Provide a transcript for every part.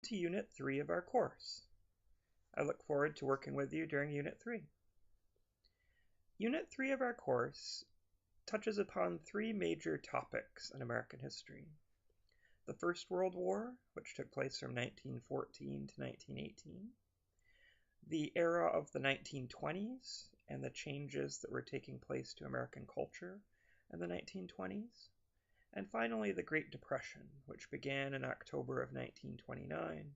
to Unit 3 of our course. I look forward to working with you during Unit 3. Unit 3 of our course touches upon three major topics in American history. The First World War, which took place from 1914 to 1918. The era of the 1920s and the changes that were taking place to American culture in the 1920s. And finally, the Great Depression, which began in October of 1929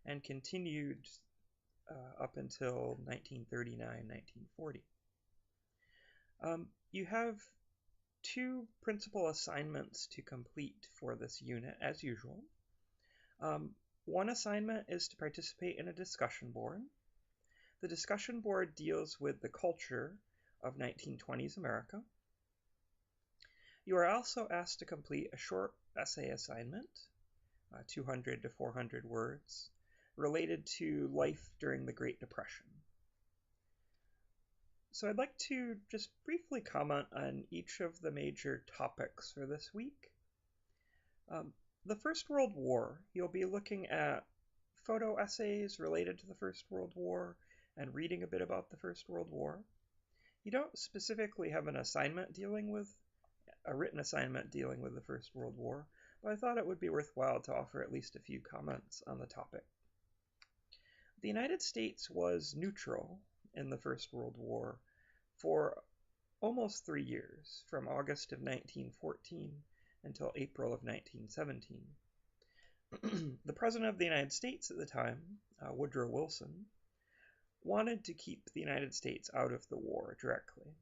and continued up until 1939-1940. You have two principal assignments to complete for this unit, as usual. One assignment is to participate in a discussion board. The discussion board deals with the culture of 1920s America. You are also asked to complete a short essay assignment, 200 to 400 words, related to life during the Great Depression. So I'd like to just briefly comment on each of the major topics for this week. The First World War, you'll be looking at photo essays related to the First World War and reading a bit about the First World War. You don't specifically have an assignment dealing with a written assignment dealing with the First World War, but I thought it would be worthwhile to offer at least a few comments on the topic. The United States was neutral in the First World War for almost 3 years, from August of 1914 until April of 1917. The President of the United States at the time, Woodrow Wilson, wanted to keep the United States out of the war directly.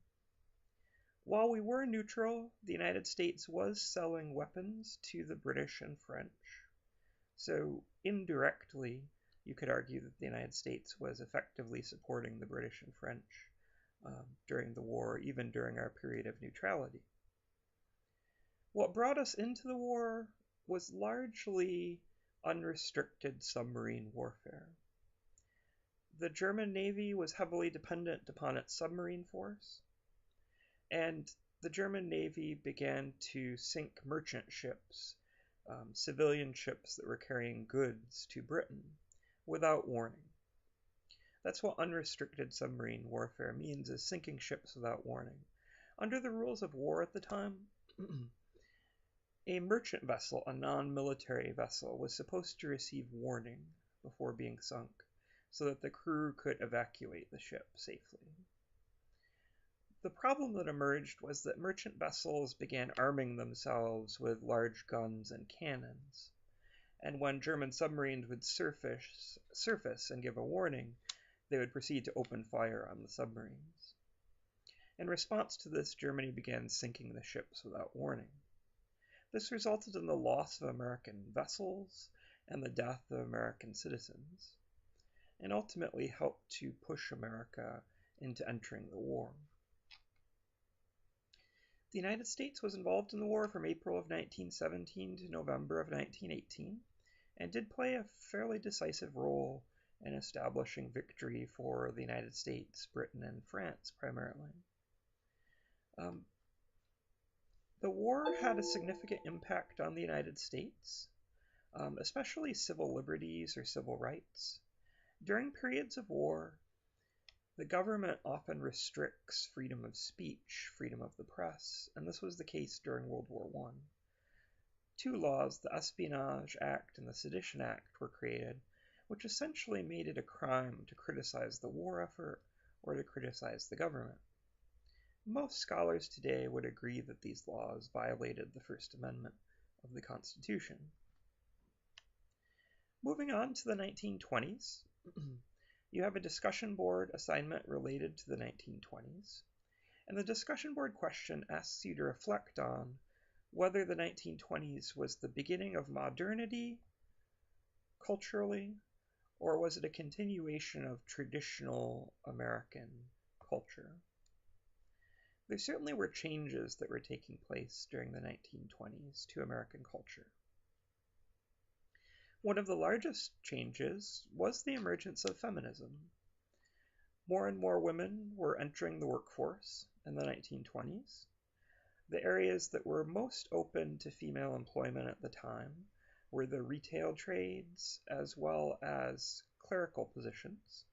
While we were neutral, the United States was selling weapons to the British and French. So indirectly, you could argue that the United States was effectively supporting the British and French during the war, even during our period of neutrality. What brought us into the war was largely unrestricted submarine warfare. The German Navy was heavily dependent upon its submarine force, and the German Navy began to sink merchant ships, civilian ships that were carrying goods to Britain, without warning. That's what unrestricted submarine warfare means, is sinking ships without warning. Under the rules of war at the time, a merchant vessel, a non-military vessel, was supposed to receive warning before being sunk so that the crew could evacuate the ship safely. The problem that emerged was that merchant vessels began arming themselves with large guns and cannons, and when German submarines would surface and give a warning, they would proceed to open fire on the submarines. In response to this, Germany began sinking the ships without warning. This resulted in the loss of American vessels and the death of American citizens, and ultimately helped to push America into entering the war. The United States was involved in the war from April of 1917 to November of 1918, and did play a fairly decisive role in establishing victory for the United States, Britain, and France primarily. The war had a significant impact on the United States, especially civil liberties or civil rights. During periods of war, the government often restricts freedom of speech, freedom of the press, and this was the case during World War I. Two laws, the Espionage Act and the Sedition Act, were created, which essentially made it a crime to criticize the war effort or to criticize the government. Most scholars today would agree that these laws violated the First Amendment of the Constitution. Moving on to the 1920s, you have a discussion board assignment related to the 1920s, and the discussion board question asks you to reflect on whether the 1920s was the beginning of modernity culturally, or was it a continuation of traditional American culture? There certainly were changes that were taking place during the 1920s to American culture. One of the largest changes was the emergence of feminism. More and more women were entering the workforce in the 1920s. The areas that were most open to female employment at the time were the retail trades as well as clerical positions.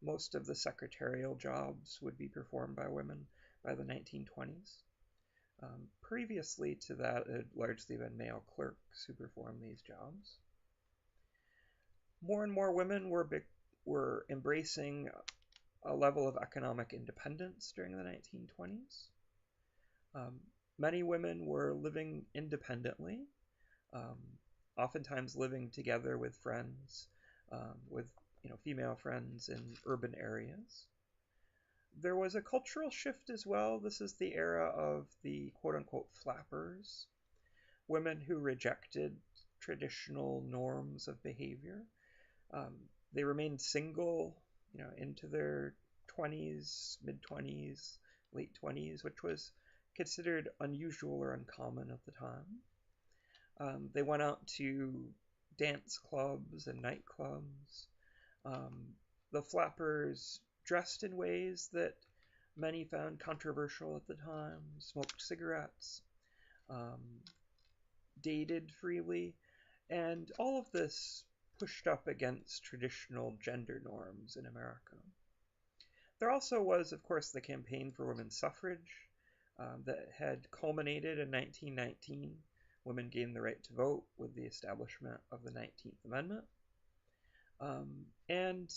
Most of the secretarial jobs would be performed by women by the 1920s. Previously to that, it had largely been male clerks who performed these jobs. More and more women were embracing a level of economic independence during the 1920s. Many women were living independently, oftentimes living together with friends, with female friends in urban areas. There was a cultural shift as well. This is the era of the quote-unquote flappers, women who rejected traditional norms of behavior. They remained single, into their 20s, mid-20s, late 20s, which was considered unusual or uncommon at the time. They went out to dance clubs and nightclubs. The flappers dressed in ways that many found controversial at the time, smoked cigarettes, dated freely, and all of this pushed up against traditional gender norms in America. There also was, of course, the campaign for women's suffrage that had culminated in 1919. Women gained the right to vote with the establishment of the 19th Amendment. And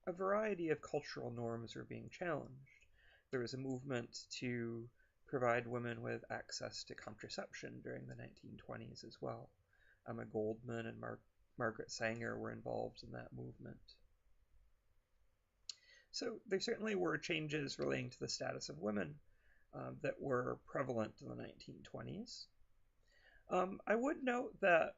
a variety of cultural norms were being challenged. There was a movement to provide women with access to contraception during the 1920s as well. Emma Goldman and Margaret Sanger were involved in that movement. So there certainly were changes relating to the status of women that were prevalent in the 1920s. I would note that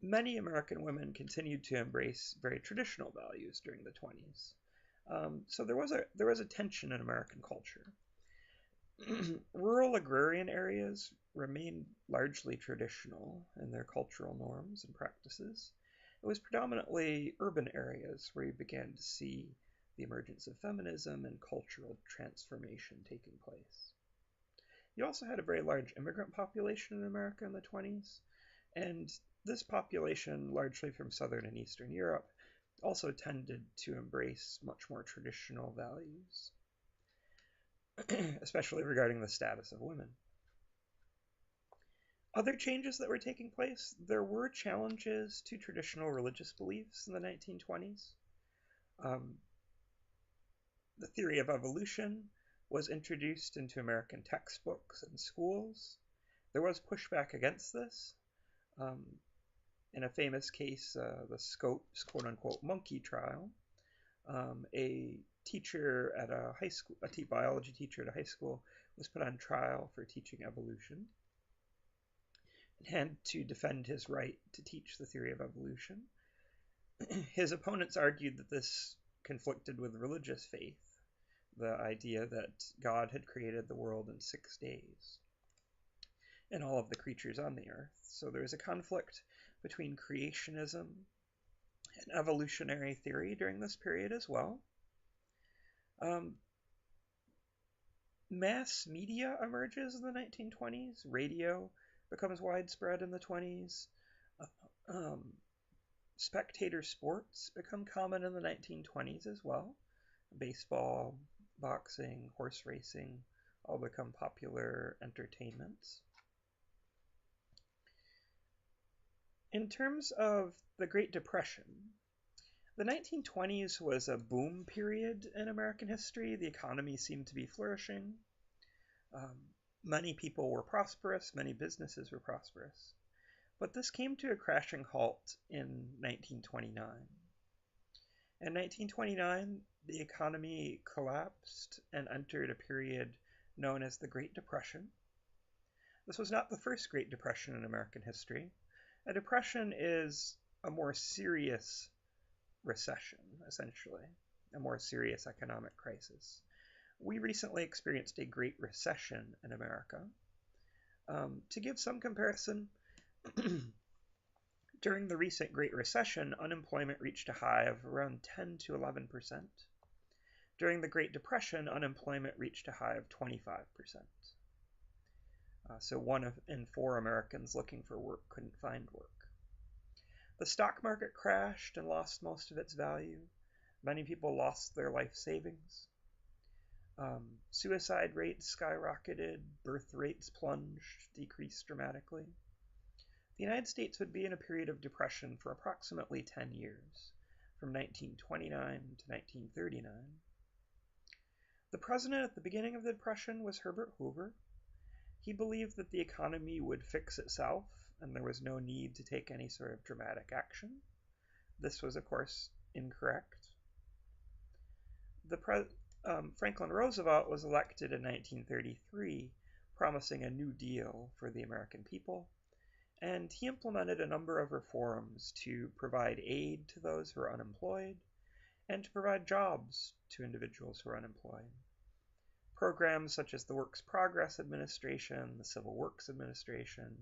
many American women continued to embrace very traditional values during the 20s. So there was a tension in American culture. Rural agrarian areas remained largely traditional in their cultural norms and practices. It was predominantly urban areas where you began to see the emergence of feminism and cultural transformation taking place. You also had a very large immigrant population in America in the 20s, and this population, largely from Southern and Eastern Europe, also tended to embrace much more traditional values, especially regarding the status of women. Other changes that were taking place, there were challenges to traditional religious beliefs in the 1920s. The theory of evolution was introduced into American textbooks and schools. There was pushback against this. In a famous case, the Scopes quote-unquote monkey trial, a teacher at a high school, a biology teacher at a high school, was put on trial for teaching evolution and had to defend his right to teach the theory of evolution. His opponents argued that this conflicted with religious faith, the idea that God had created the world in 6 days and all of the creatures on the earth. So there was a conflict between creationism and evolutionary theory during this period as well. Mass media emerges in the 1920s. Radio becomes widespread in the 20s. Spectator sports become common in the 1920s as well. Baseball, boxing, horse racing all become popular entertainments. In terms of the Great Depression, the 1920s was a boom period in American history. The economy seemed to be flourishing. Many people were prosperous, many businesses were prosperous. But this came to a crashing halt in 1929. In 1929, the economy collapsed and entered a period known as the Great Depression. This was not the first Great Depression in American history. A depression is a more serious recession, essentially, a more serious economic crisis. We recently experienced a Great Recession in America. To give some comparison, during the recent Great Recession, unemployment reached a high of around 10 to 11%. During the Great Depression, unemployment reached a high of 25%. So 1 in 4 Americans looking for work couldn't find work. The stock market crashed and lost most of its value. Many people lost their life savings. Suicide rates skyrocketed, birth rates plunged, decreased dramatically. The United States would be in a period of depression for approximately 10 years, from 1929 to 1939. The president at the beginning of the Depression was Herbert Hoover. He believed that the economy would fix itself and there was no need to take any sort of dramatic action. This was, of course, incorrect. Franklin Roosevelt was elected in 1933, promising a New Deal for the American people, and he implemented a number of reforms to provide aid to those who are unemployed and to provide jobs to individuals who are unemployed. Programs such as the Works Progress Administration, the Civil Works Administration,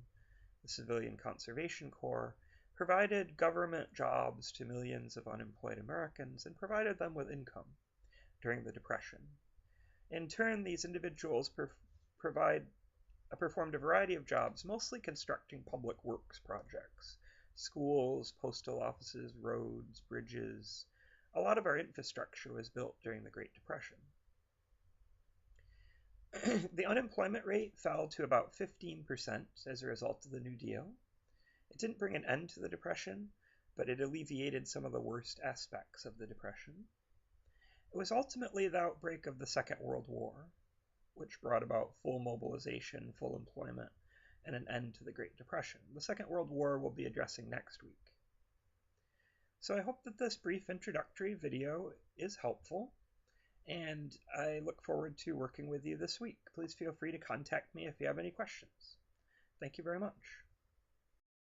the Civilian Conservation Corps provided government jobs to millions of unemployed Americans and provided them with income during the Depression. In turn, these individuals performed a variety of jobs, mostly constructing public works projects, schools, postal offices, roads, bridges. A lot of our infrastructure was built during the Great Depression. The unemployment rate fell to about 15% as a result of the New Deal. It didn't bring an end to the Depression, but it alleviated some of the worst aspects of the Depression. It was ultimately the outbreak of the Second World War, which brought about full mobilization, full employment, and an end to the Great Depression. The Second World War we'll be addressing next week. So I hope that this brief introductory video is helpful, and I look forward to working with you this week. Please feel free to contact me if you have any questions. Thank you very much.